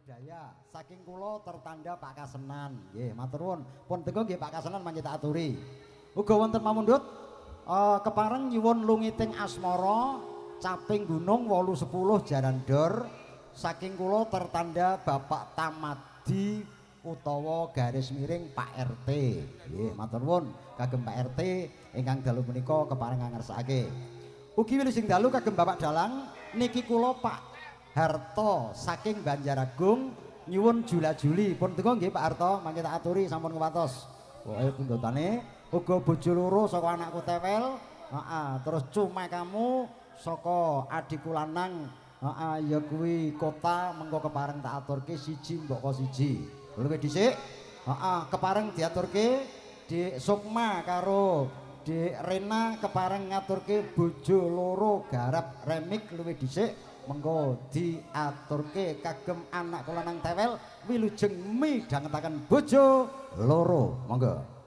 budaya saking kula tertanda Pak Kasenan nggih matur nuwun pun teka nggih Pak Kasenan mangke tak aturi uga wonten pamundhut kepareng nyuwun lungiting asmara caping gunung 8 10 jaran dor saking kula tertanda Bapak Tamadi utawa garis miring Pak RT nggih matur nuwun kagem Pak RT ingkang dalu menika kepareng ngersakake ugi wilusing dalu kagem Bapak Dalang niki kula Pak Harto saking Banjaragung nyuwun jula-juli pun teka nggih Pak Harto mangke tak aturi sampun kewatos pokoke pundhutane uga bojo loro saka anakku tewel terus cuma kamu saka adikku lanang ya kuwi kota mengko kepareng tak aturke siji mboko siji luwih dhisik kepareng diaturke Dik Sukma karo Dik Rena kepareng ngaturke bojo loro garap remik luwih dhisik mengko diaturke kagem anak kula nang tewel wilujeng midhangetaken bojo loro monggo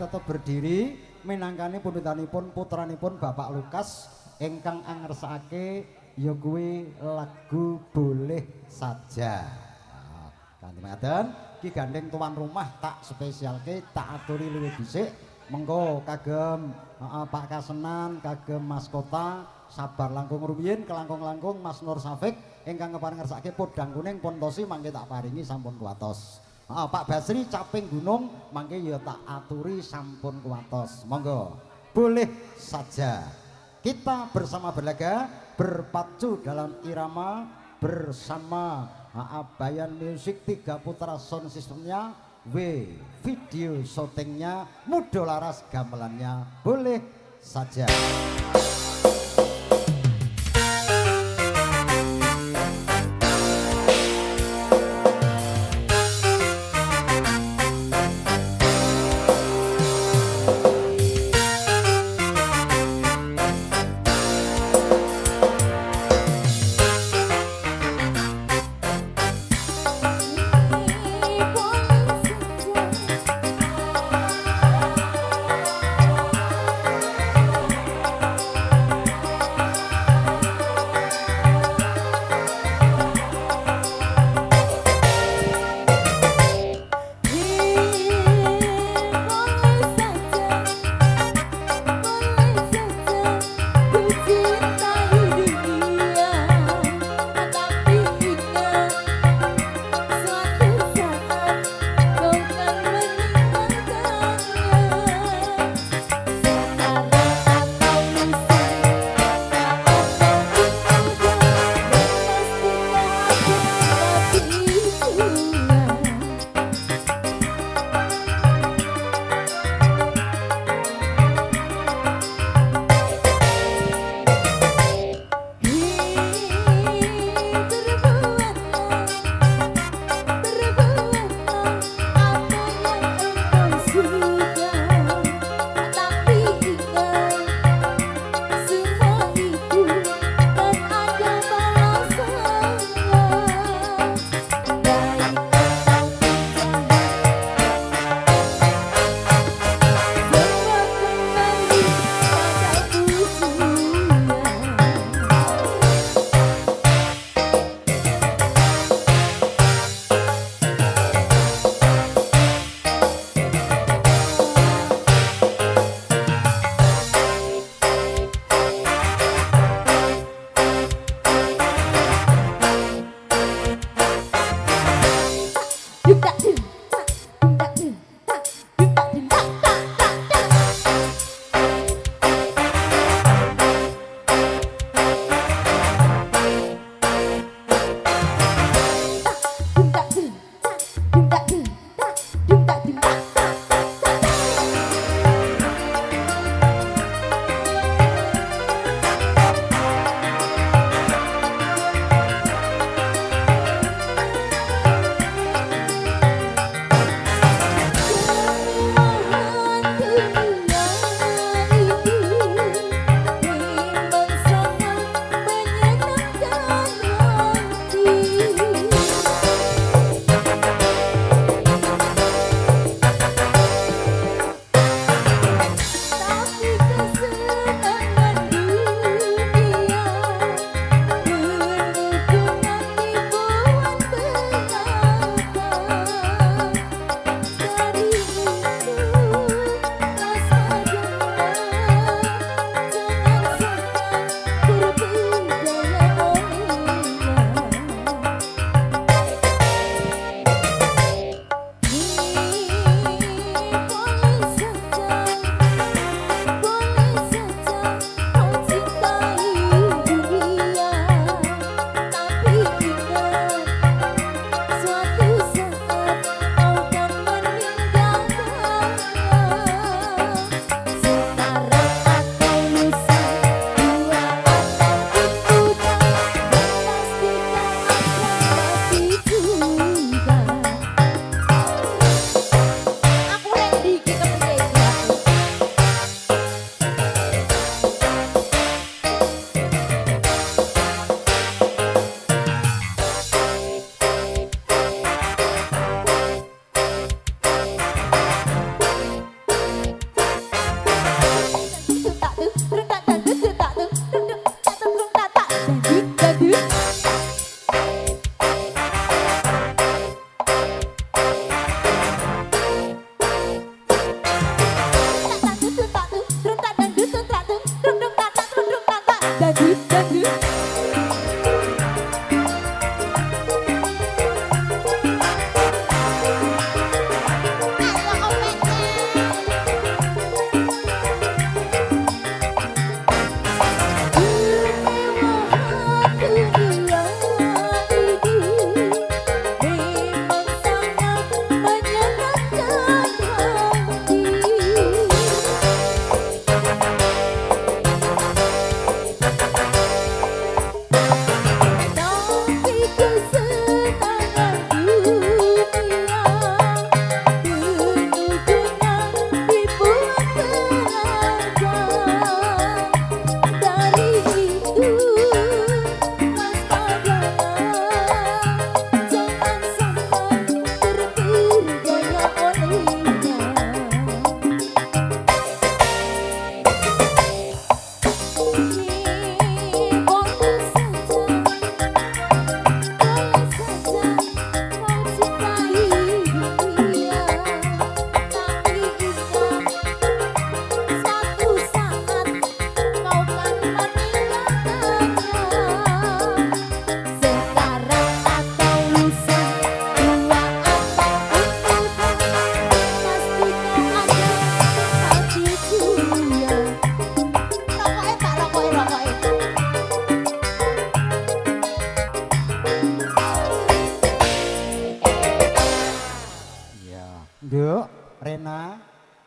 tetep berdiri minangkani pundutanipun putranipun Bapak Lukas ingkang angersake ya kuwi lagu Boleh Saja. Kanthi mekaten ki gandeng tuan rumah tak spesialke tak aturi luwih dhisik mengko kagem Pak Kasenan kagem Mas Kota sabar langkung rumiyin kelangkung-langkung Mas Nur Safik ingkang kepareng ngersake podang kuning pun tosi mangke tak paringi sampun kuwatos. Pak Basri Caping Gunung mangke ya tak aturi sampun kuwatos. Monggo boleh saja kita bersama berlaga berpacu dalam irama bersama Bayan Music 3 Putra Sound Systemnya video syutingnya Mudo Laras gamelannya boleh saja.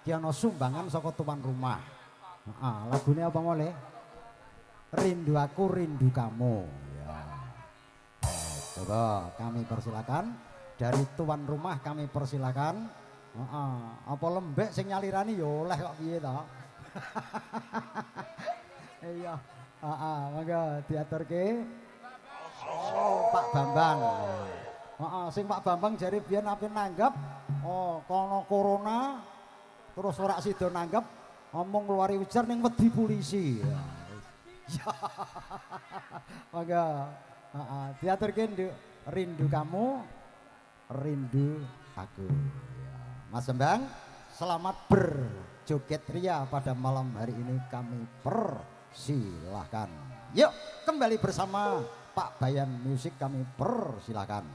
iki ana sumbangan saka tuan rumah. Heeh, lagune apa mole? Rindu aku rindu kamu. Ya. Coba kami persilakan dari tuan rumah kami persilakan. Heeh, apa lembek sing nyalirani ya oleh kok piye to? Iya. Heeh, monggo diaturke. Oh, Pak Bambang. Heeh, sing Pak Bambang jare biyen ape nanggap oh, kono corona terus ora sida nanggap ngomong ngeluari ujar ning wedi polisi. Ya. Monggo. Heeh, diaturke Nduk, rindu kamu, rindu aku. Ya. Mas Bambang, selamat berjoget ria pada malam hari ini kami persilahkan. Yuk, kembali bersama Pak Bayan Musik kami persilahkan.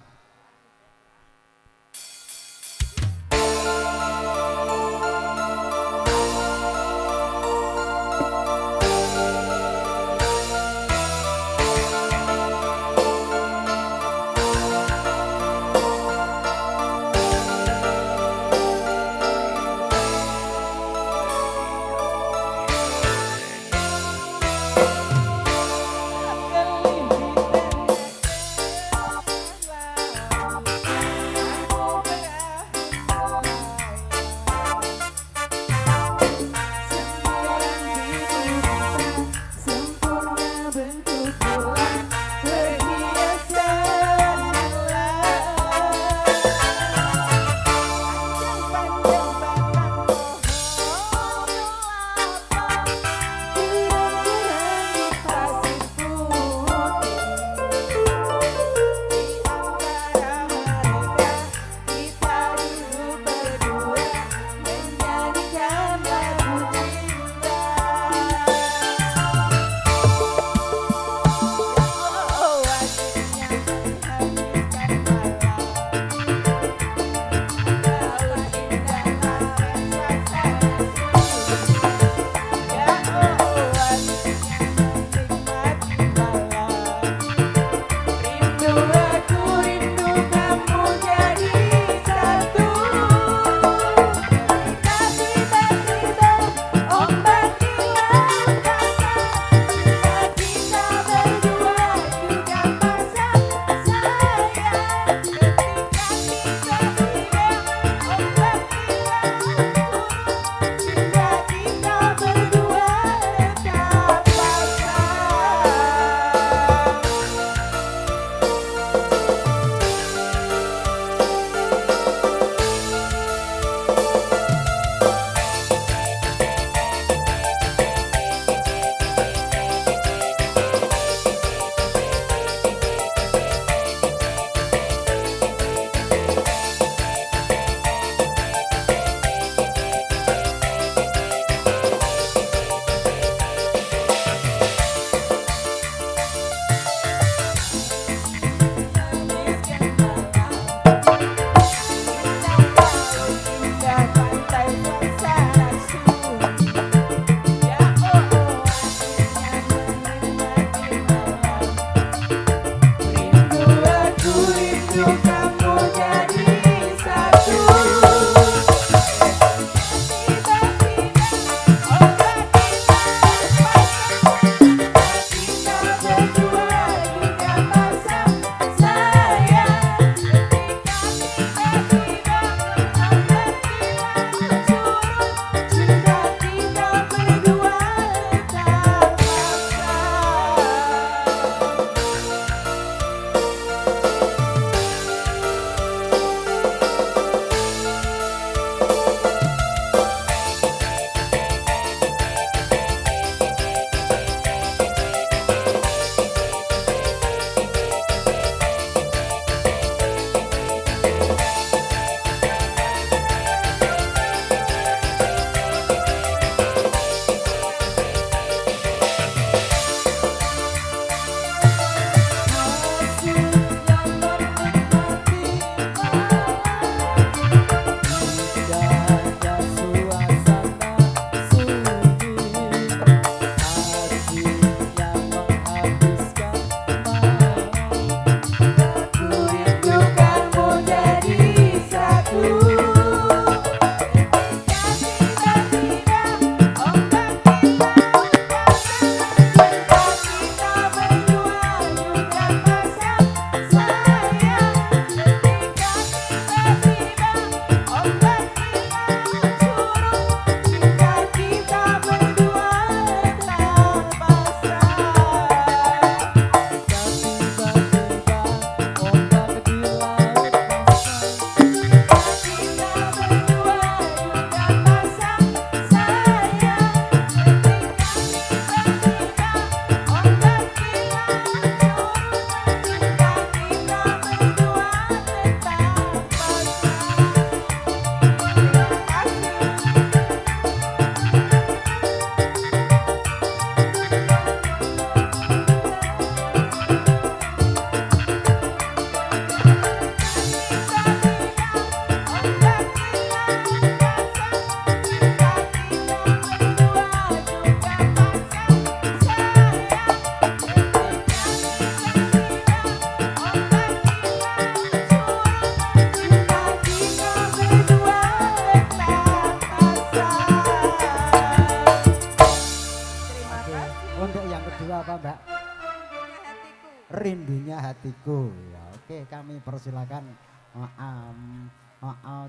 rindunya hatiku. Ya, oke, kami persilakan.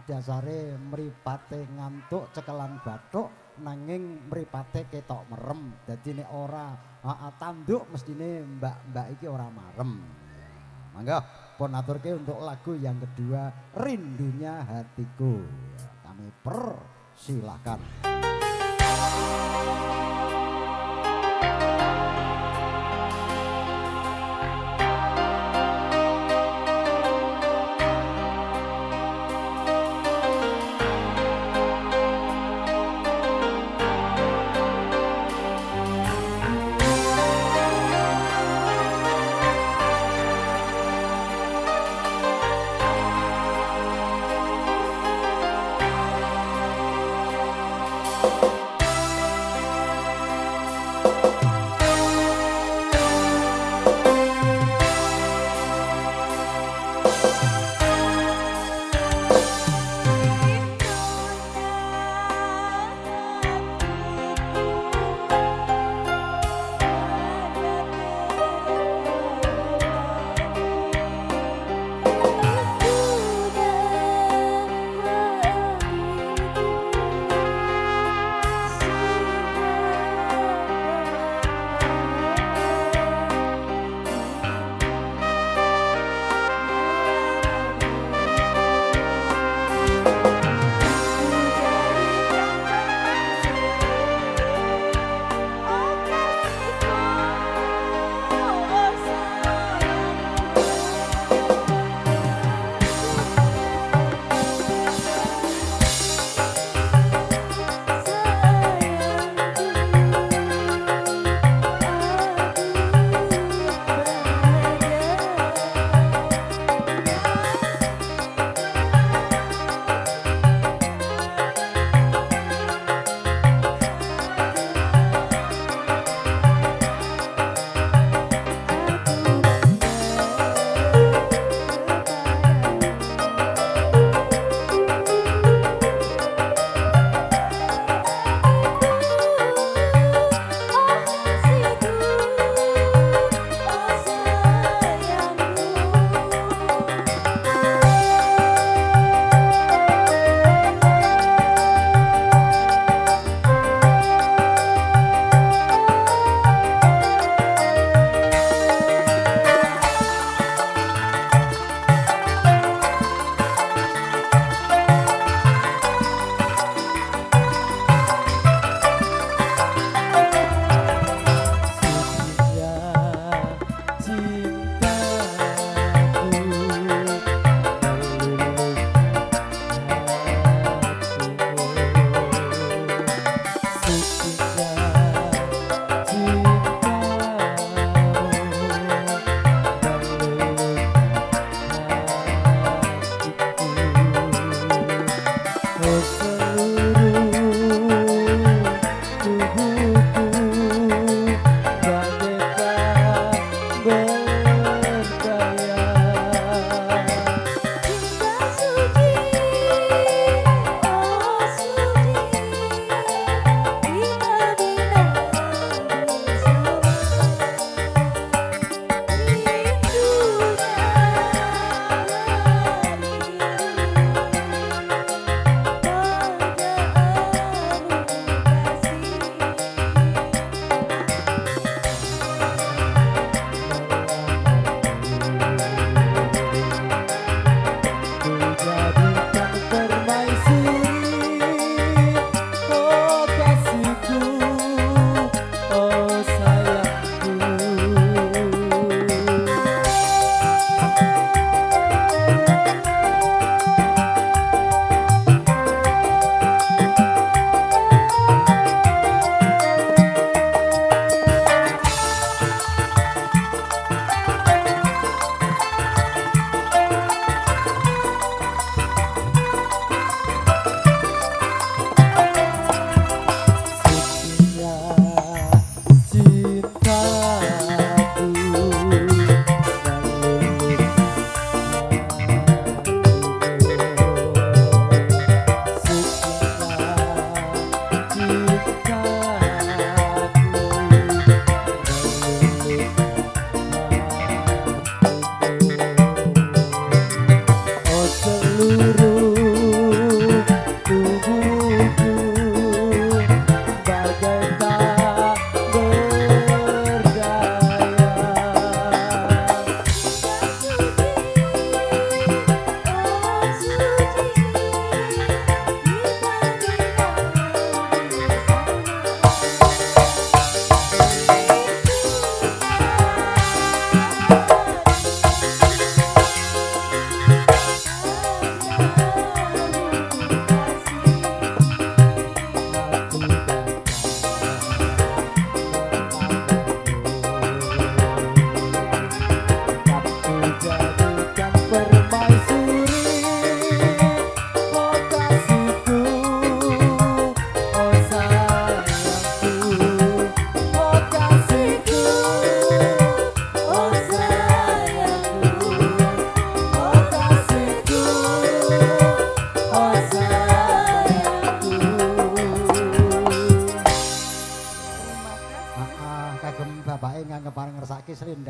Dasare mripate ngantuk cekelan bathuk nanging mripate ketok merem. Dadi nek ora tanduk mestine mbak-mbak iki ora marem. Ya, mangga pun aturke untuk lagu yang kedua Rindunya Hatiku. Ya, kami persilakan.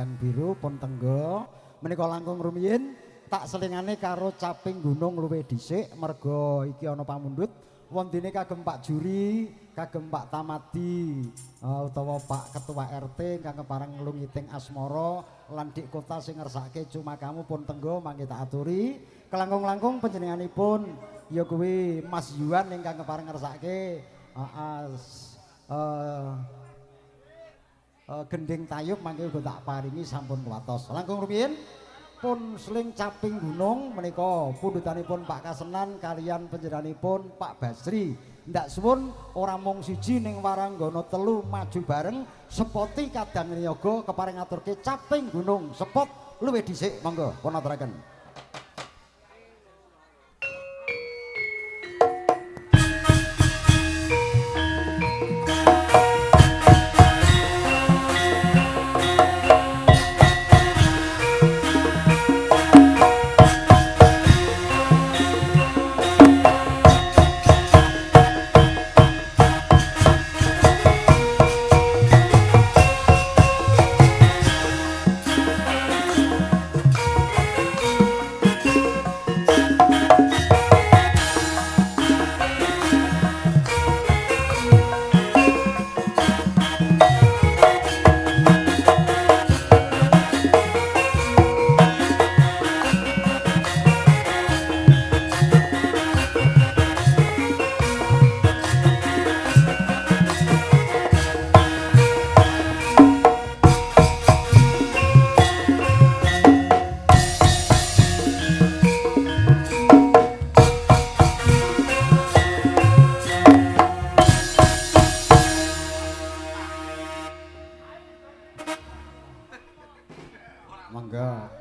Sayang Biru pun tenggo menika langkung rumiyin tak selingane karo Caping Gunung luwih dhisik merga iki ana pamundhut wontene kagem Pak Juri kagem Pak Tamadi utawa Pak Ketua RT ingkang kepareng nglungiting asmara lan dik kota sing ngersake cuma kamu pun tenggo mangke tak aturi kelangkung-langkung panjenenganipun ya kuwi Mas Yuan ingkang kepareng ngersake gending tayub mangke uga tak paringi sampun kuwatos. Langkung rumiyin pun Sling Caping Gunung menika pundhutanipun Pak Kasenan kaliyan panjenenganipun Pak Basri. Ndak suwun ora mung siji ning Waranggana telu maju bareng sepoti kadang niyaga kepareng ngaturke Caping Gunung sepot luwih dhisik monggo pun aturaken.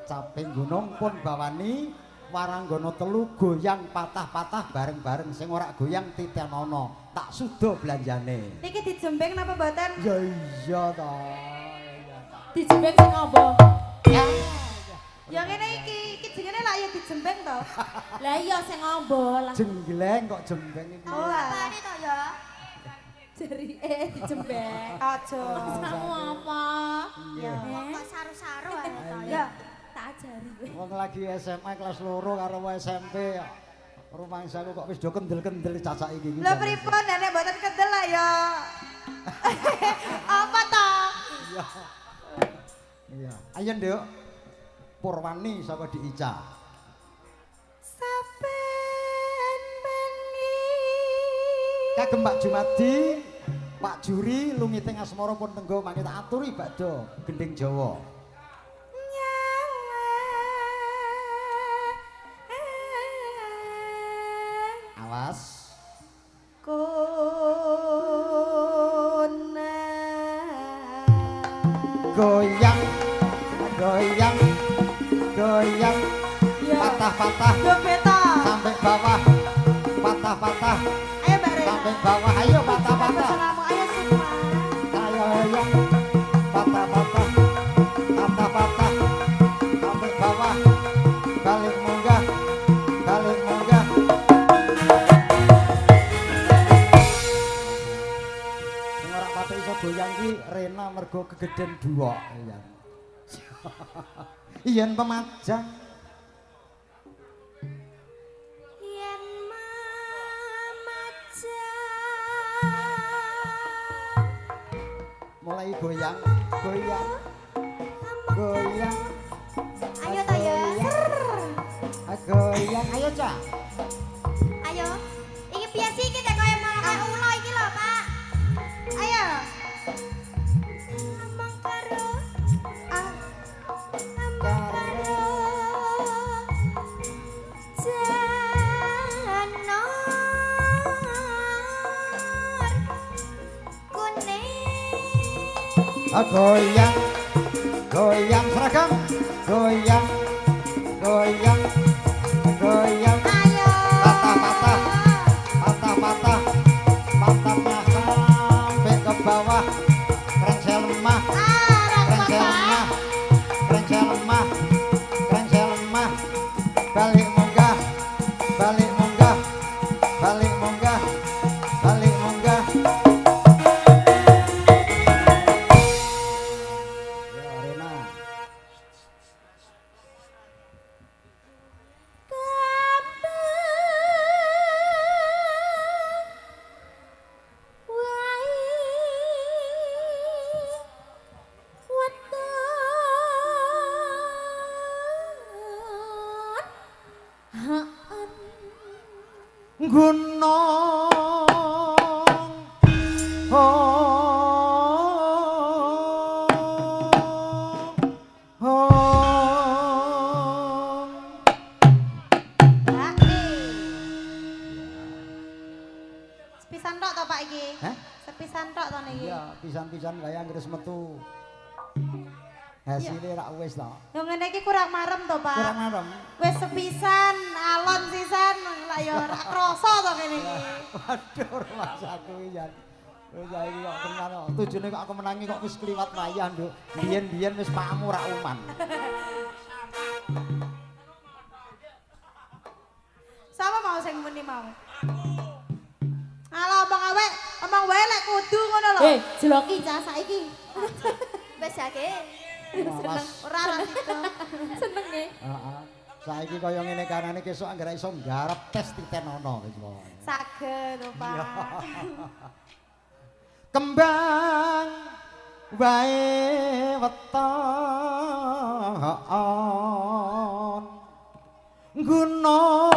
Caping Gunung pun bawani Waranggana telu goyang patah-patah bareng-bareng sing ora goyang titenono tak sudo belanjane. Niki dijembeng napa mboten? Ya iya ta. Dijembeng sing apa? Ya. Ya ngene iki jenenge lak ya dijembeng to. Lah iya sing apa? Jenggleng kok jembeng iki. Oh, apane to ya? Jeri dijembeng. Aja. Kamu apa? Ya. Kok saru-saru ae to ya. Tak ajari kowe. Wong lagi SMA kelas 2 karo SMP rumangsaku kok wis do kendel-kendel cacak iki. Lha pripun nek mboten kendel lah ya. Apa to? Iya. Iya. Ayo Nduk. Purwani saka Diica. Saben bengi. Kagem Pak Jumadi, Pak Juri lungiting asmara pun tenggo mangke tak aturi bakda gending Jawa. Awas. Goyang, goyang, goyang, patah-patah, sampai bawah, patah-patah, sampai bawah, ayo patah-patah, Ayo semua. ayo, patah-patah, patah-patah, sampai bawah, balik munggah, balik munggah. Sing ora patah iso goyang ki Rena mergo kegeden duwok ya. Yen pemajang Yen mulai goyang, goyang, goyang. Ayo to ya. Goyang, ayo Cak. Ayo. Iki piye sih iki nek kaya malah kaya ulo iki lho, Pak. Ayo. Ngomong karo ngomong karo Janor kuning. Goyang, goyang seragam, goyang, goyang, goyang. Ayo. Patah-patah, patah-patah, pantatnya sampai ke bawah. Krengsel lemah, krengsel lemah, krengsel lemah, krengsel lemah. Balik munggah, balik munggah, balik munggah, balik munggah. Ya Rena. gunung Sepisan tok to Pak iki? Hah? Sepisan tok to niki? Iya, pisan-pisan kaya anggere metu. Hasilnya rak wis to. Yo ngene iki kurang marem to Pak. Kurang marem. Wis sepisan, alon sisan, lah yo ora krasa to kene iki. Waduh, Mas aku iki jan. Wis saiki kok tenan kok. Tujune kok aku menangi kok wis kliwat wayah, Nduk. Biyen-biyen wis pakmu rak uman. Sapa mau sing muni mau? Alah omong wae lek kudu ngono lho. Jeloki cah saiki. Wis jake. Mas. Ora ora situ. Seneng e. Heeh. Saiki kaya ngene karane kesuk anggere iso nggarap tes titenono wis pokoke. Saged to Pak. Kembang wae weton gunung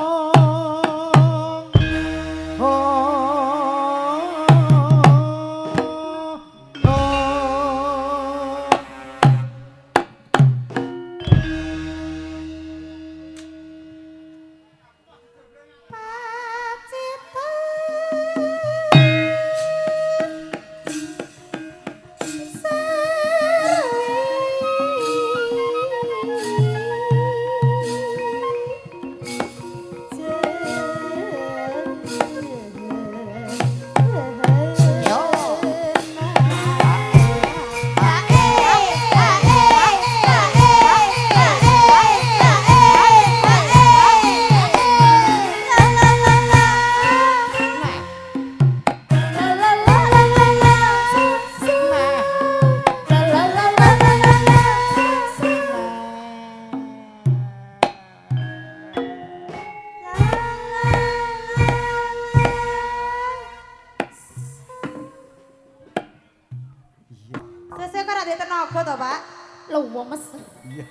Sesuk ora duwe tenaga to Pak. Lho mes. iya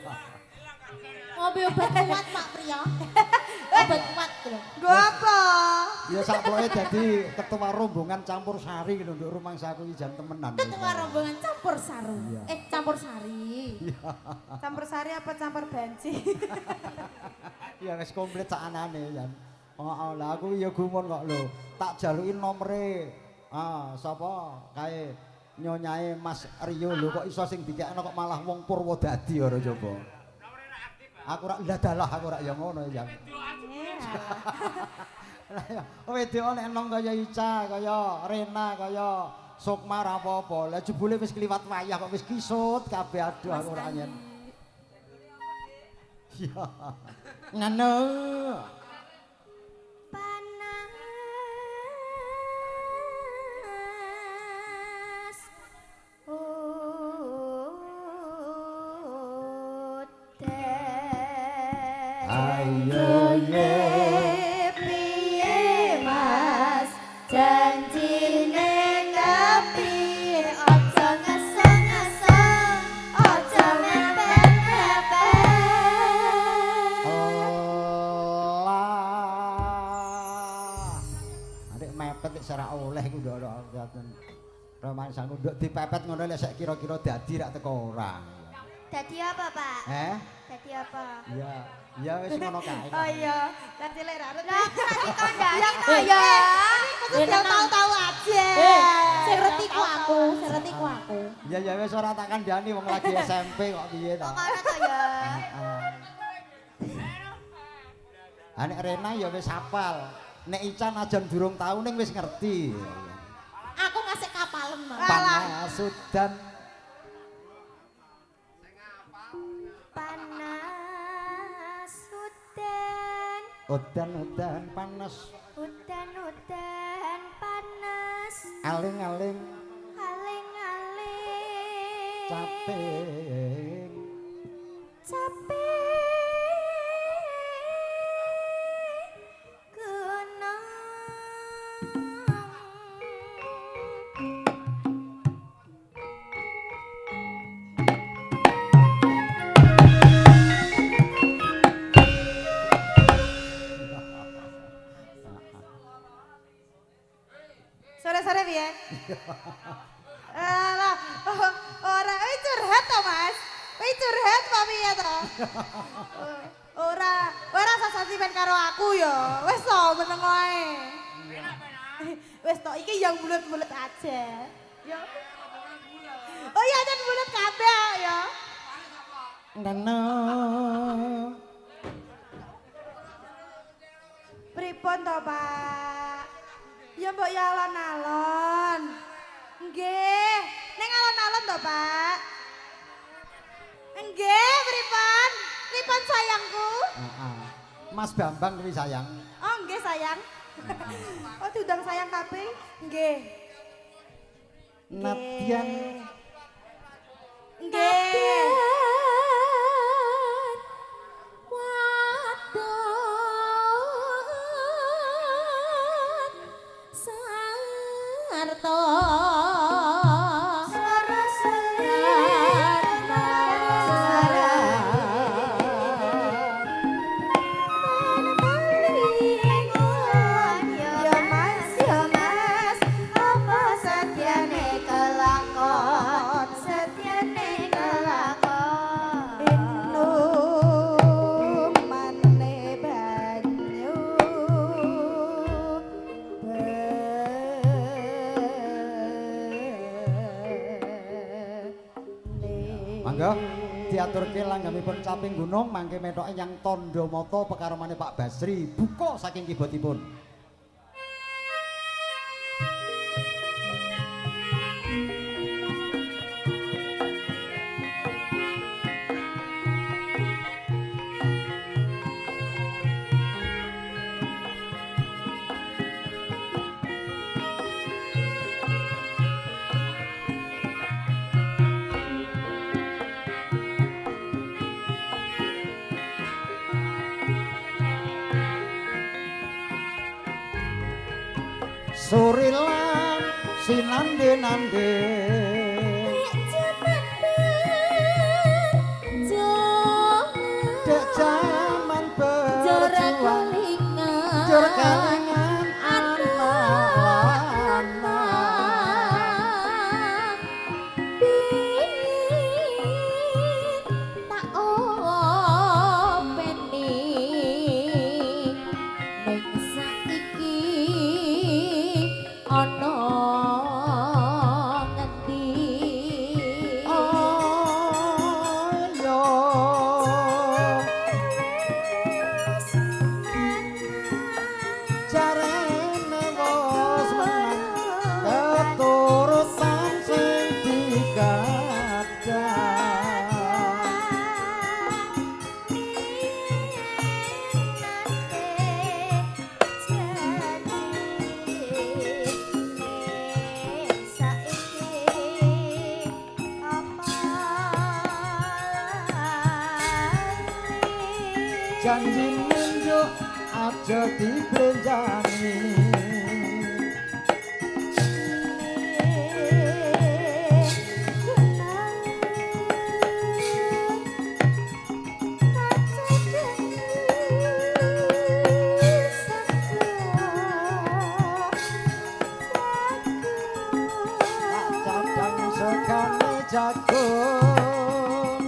Ngopi obat kuat Pak Priya. Obat kuat lho. Nggo apa? ya sakploke dadi ketua rombongan campur sari lho nduk rumangsaku iki jan temenan Ketua rombongan campur saru. Iya. Campur sari. Campur sari apa campur banci? ya wis komplit sak anane jan heeh lah aku ya gumun kok lho tak jaluki nomere sapa kae nyonyae Mas Rio lho kok iso sing dikekno kok malah wong Purwodadi ora coba. Aku rak ndadalah aku rak ya ngono ya. Lah ya wedok nek enom kaya Ica, kaya Rena, kaya Sukma ra apa-apa. Lah jebule wis kliwat wayah kok wis kisut kabeh aduh aku ora nyen. Ya. Ngono. Panas. Ayo ye piye Mas janjine ngapi aja ngeso-ngeso aja mepet-mepet Allah. Adik mepet iki ora oleh iku nduk ngoten. Romansaku nduk dipepet ngono lek sik kira-kira dadi rak teko ora. Dadi apa Pak? Dadi apa? Iya. Iya wis ngono kae. Oh iya, kan cilik ra ngerti. Iya. Ya tahu-tahu aja. Sing reti ku aku, sing reti ku aku. Iya ya wis ora tak kandhani wong lagi SMP kok piye ta. Kok ngono to ya? Nek Rena ya wis hafal. Nek Ica najan durung tau ning wis ngerti. Aku ngasih kapalen, Mas. Panas udan Panas udan. udan panas Udan panas. aling-aling Aling-aling. capek Alah, ora curhat to, Mas. Kowe curhat apa piye to? Ora sasimen karo aku ya. Wis to meneng wae. Wis to iki yang bulet-bulet aja. Ya. Oh iya jan bulet kabeh ya. Nana. Pripun to, Pak? Ya mbok ya alon-alon. Nggih, ning alon-alon to, Pak. Nggih, pripun? Pripun sayangku? Mas Bambang kuwi sayang. Oh, nggih sayang. Oh, diundang sayang kabeh? Nggih. Nadyan. Nggih. Mangga diaturke langgamipun caping gunung mangke metoke yang tondo mata pekaramane Pak Basri buka saking kibotipun. Surilan sinande-nande dek jaman berjuang jor kalingan anak tak openi ning saiki ana ngendi ayo jarene wis menang keturutan sing digadhah janji nunjuk aja diblenjani tak cadang sekane jagung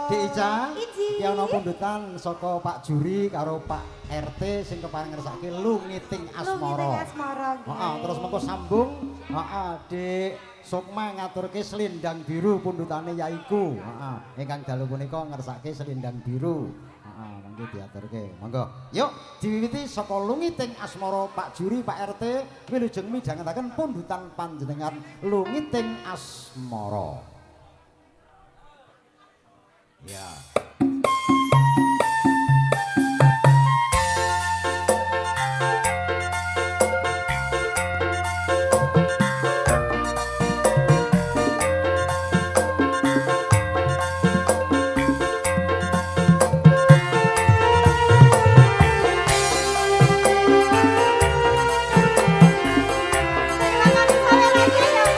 Dik Ica, Iji. iki ana pundutan saka Pak Juri karo Pak RT sing kepareng ngersake lungiting asmara. Asmara. Heeh, terus mengko sambung, heeh, Dik Sukma ngaturke selendang biru pundutane yaiku. Heeh, ingkang dalu punika ngersake selendang biru. Heeh, mangke diaturke. Monggo. Yuk, diwiwiti saka lungiting asmara Pak Juri, Pak RT wilujeng midhangetaken pundutan panjenengan lungiting asmara. Ya. Terima kasih sampai lagi ya, Mas.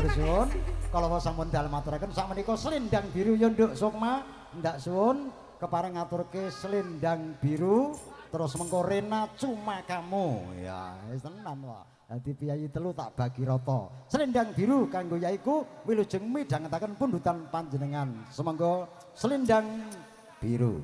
matur suwun. Kala sampun dalem maturaken sakmenika selendang biru ya Nduk Sukma. Ndak suwun kepareng ngaturke selendang biru terus mengko Rena cuma kamu. Ya, wis tenan wae. Dadi piyayi telu tak bagi rata. Selendang biru kanggo yaiku wilujeng midhangetaken pundutan panjenengan. Semangga selendang biru.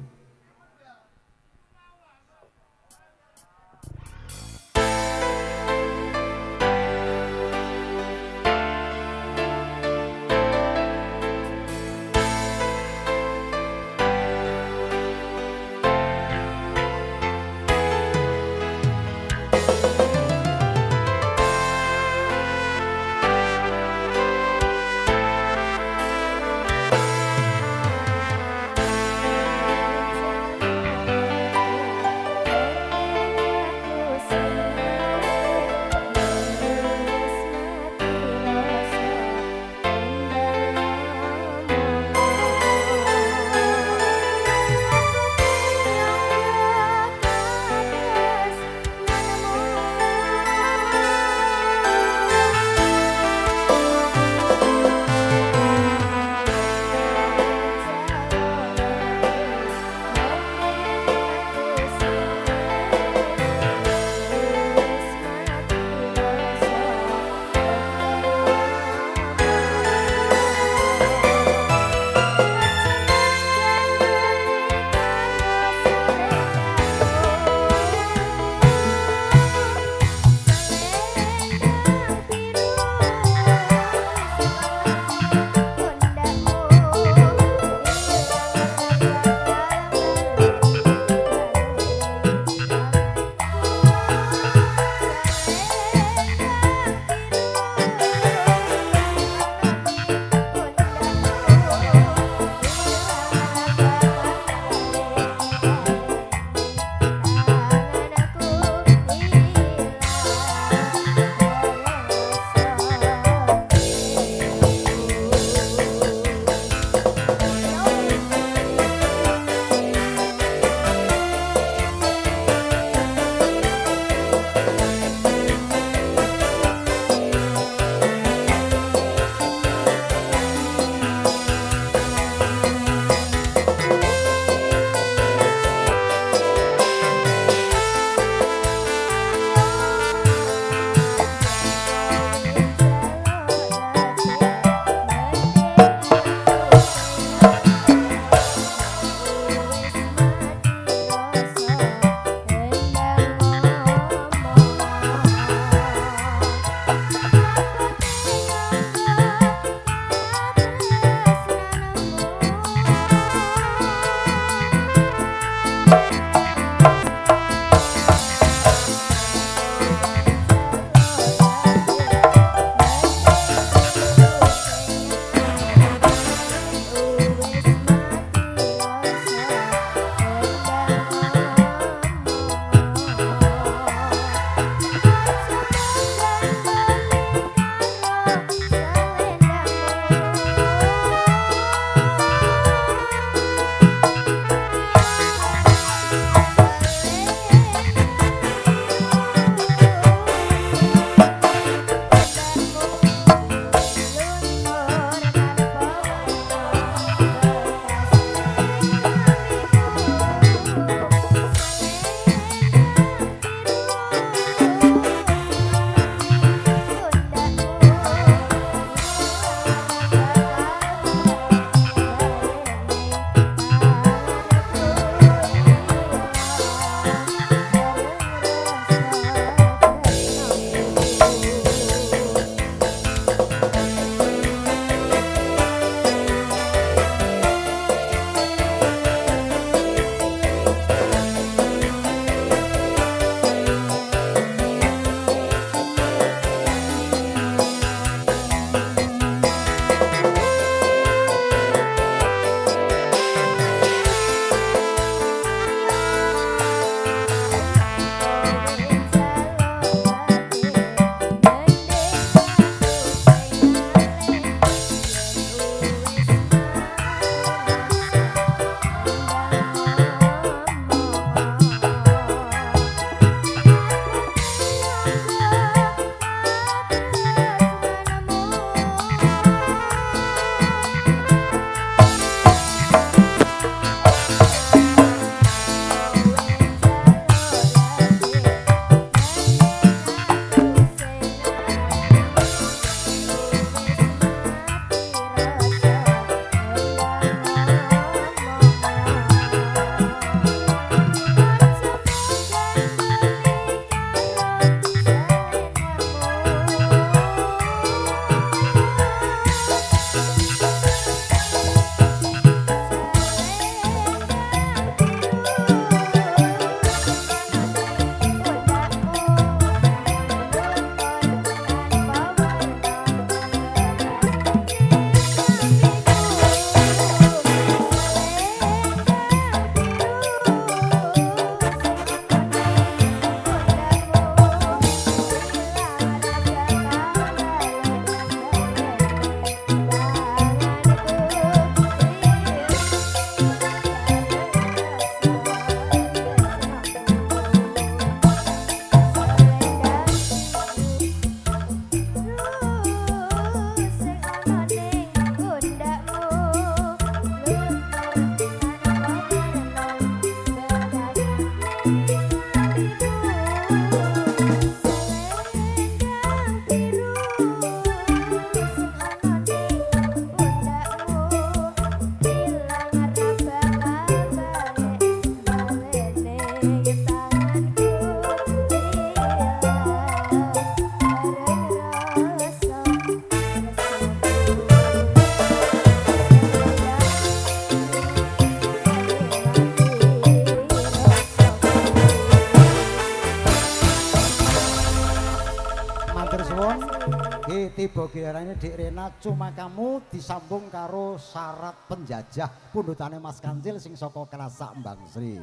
bogerane Dik Rena cuma kamu disambung karo syarat penjajah pundutane Mas Kancil sing saka Krasak Mbang Sri.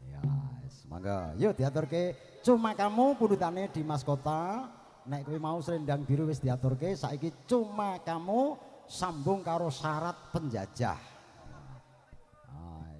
Ya, mangga. Yuk diaturke cuma kamu pundutane di Mas Kota. Nek kowe mau selendang biru wis diaturke, saiki cuma kamu sambung karo syarat penjajah.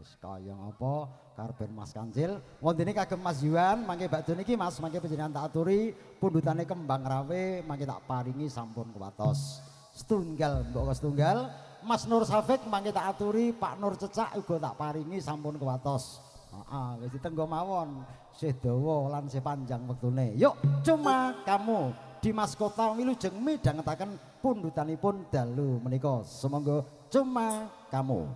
Wis kaya apa karben Mas Kancil. Wontene kagem Mas Yuan, mangke bakdo niki Mas, mangke panjenengan tak aturi pundutane kembang rawe, mangke tak paringi sampun kuwatos. Setunggal mbok setunggal. Mas Nur Safik mangke tak aturi, Pak Nur Cecak uga tak paringi sampun kuwatos. Heeh, wis ditenggo mawon. Sih dawa lan sih panjang wektune. Yuk, cuma kamu di Mas Kota wilujeng midhangetaken pundutanipun dalu menika. Sumangga cuma kamu.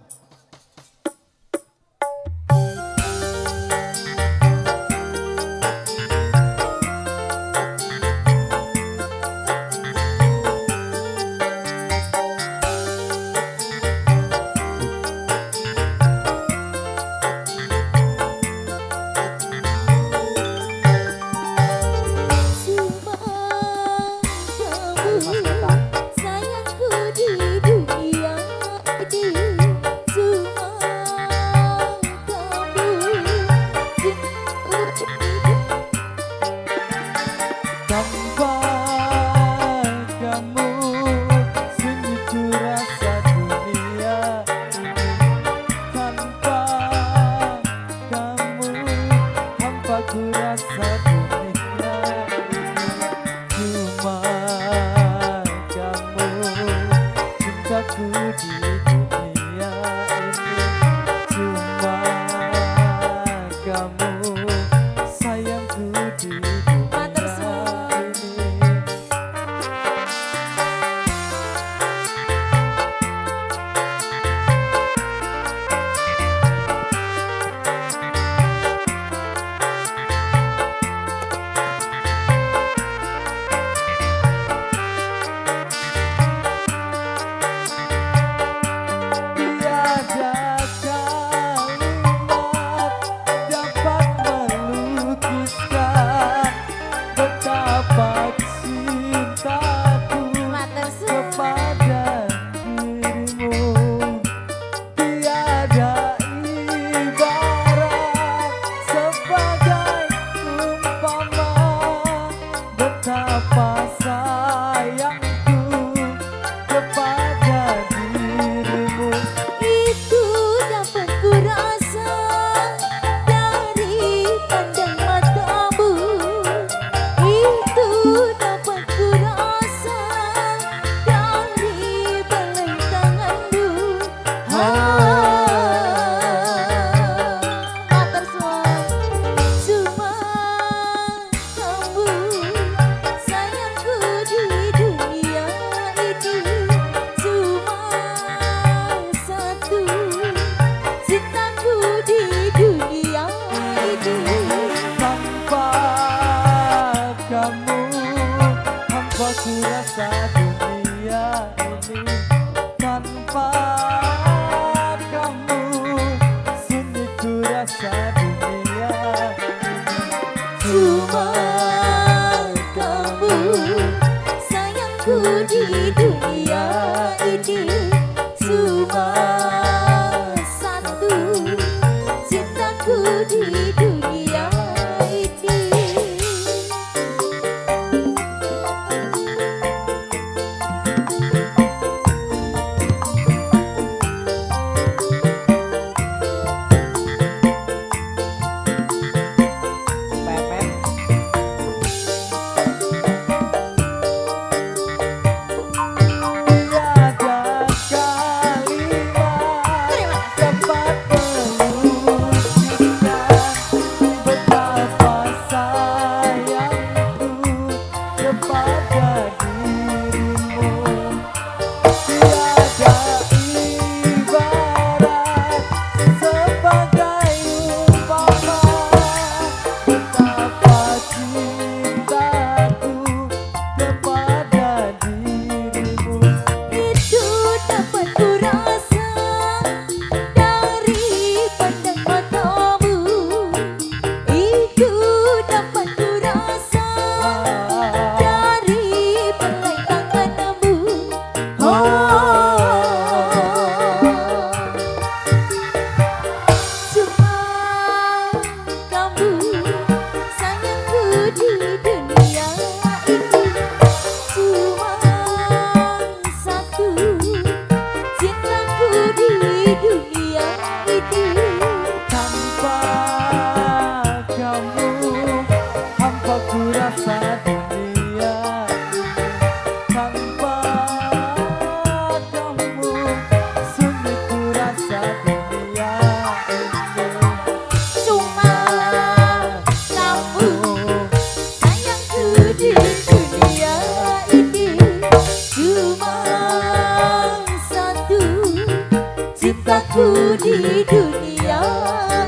aku di dunia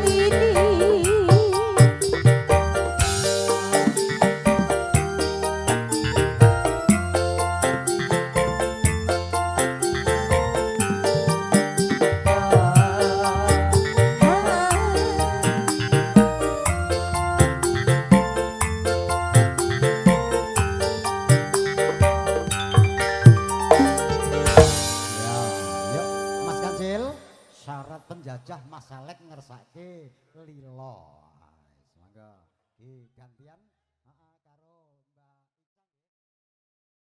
ini. Ya, yuk Mas Kancil, syarat penjajah Mas Alek ngersake lilo. Semoga gantian karo